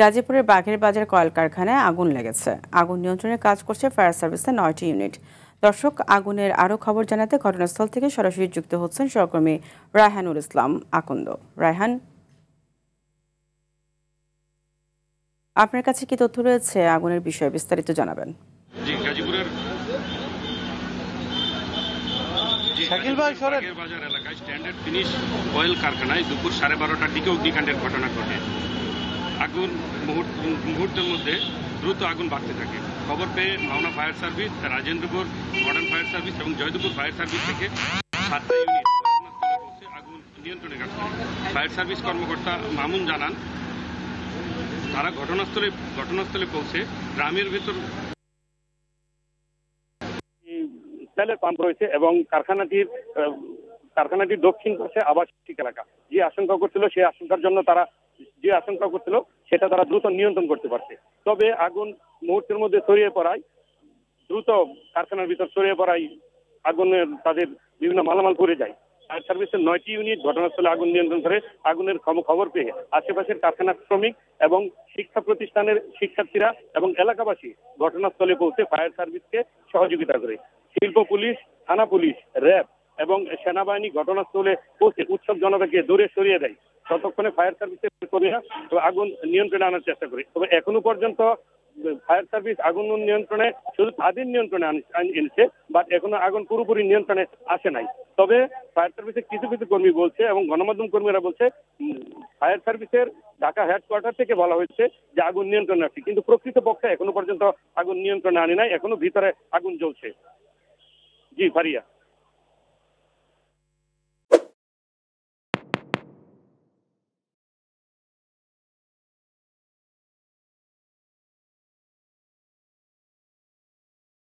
গাজীপুরের বাঘের বাজার কয়েল কারখানায় আগুন লেগেছে। আগুন নিয়ন্ত্রণের কাজ করছে ফায়ার সার্ভিসের 9টি ইউনিট। দর্শক, আগুনের আরও খবর জানাতে ঘটনাস্থল থেকে সরাসরি যুক্ত হচ্ছেন সহকর্মী রায়হানুল ইসলাম আকন্দ। রায়হান, আপনার কাছে কি তথ্য রয়েছে আগুনের বিষয়ে? বিস্তারিত জানাবেন। বাজার এলাকায় স্ট্যান্ডার্ড ফিনিশ অয়েল কারখানায় দুপুর 12:30টার দিকে অগ্নিকাণ্ডের ঘটনা ঘটে। আগুন মুহূর্তের মধ্যে দ্রুত আগুন বাড়তে থাকে। খবর পেয়ে Mawna fire service, Rajendrapur modern fire service এবং জয়দেবপুর ফায়ার সার্ভিস থেকে 7টা ইউনিট ঘটনাস্থলে পৌঁছে আগুন নিয়ন্ত্রণে কাজ করে। ফায়ার সার্ভিস কর্মকর্তা মামুন জানান, তারা ঘটনাস্থলে পৌঁছে গ্রামের ভেতর তেলের পাম্প রয়েছে এবং কারখানাটির দক্ষিণ পাশে আবাসিক এলাকা। যে আশঙ্কা করছিল সেই আশঙ্কার জন্য তারা সেটা তারা দ্রুত নিয়ন্ত্রণ করতে পারছে। তবে আগুন মুহূর্তের মধ্যে দ্রুত কারখানার ভিতর ছড়িয়ে পড়ায় আগুনের তাদের বিভিন্ন মালামাল পড়ে যায়। ফায়ার সার্ভিসের 9টি ইউনিট ঘটনাস্থলে আগুন নিয়ন্ত্রণ করে। আগুনের খবর পেয়ে আশেপাশের কারখানার শ্রমিক এবং শিক্ষা প্রতিষ্ঠানের শিক্ষার্থীরা এবং এলাকাবাসী ঘটনাস্থলে পৌঁছে ফায়ার সার্ভিসকে সহযোগিতা করে। শিল্প পুলিশ, থানা পুলিশ, র্যাব এবং সেনাবাহিনী ঘটনাস্থলে পৌঁছে উৎসব জনতাকে দূরে সরিয়ে দেয়। ততক্ষণে ফায়ার সার্ভিসের কর্মীরা আগুন নিয়ন্ত্রণে আনার চেষ্টা করে। তবে এখনো পর্যন্ত ফায়ার সার্ভিস আগুন নিয়ন্ত্রণে শুধু তাদের নিয়ন্ত্রণে এনেছে, বাট এখনো আগুন পুরোপুরি নিয়ন্ত্রণে আসে নাই। তবে ফায়ার সার্ভিসের কিছু কিছু কর্মী বলছে এবং গণমাধ্যম কর্মীরা বলছে ফায়ার সার্ভিসের ঢাকা হেডকোয়ার্টার থেকে বলা হয়েছে যে আগুন নিয়ন্ত্রণে আছে, কিন্তু প্রকৃতপক্ষে এখনো পর্যন্ত আগুন নিয়ন্ত্রণে আনে নাই, এখনো ভিতরে আগুন জ্বলছে। জি ফারিয়া।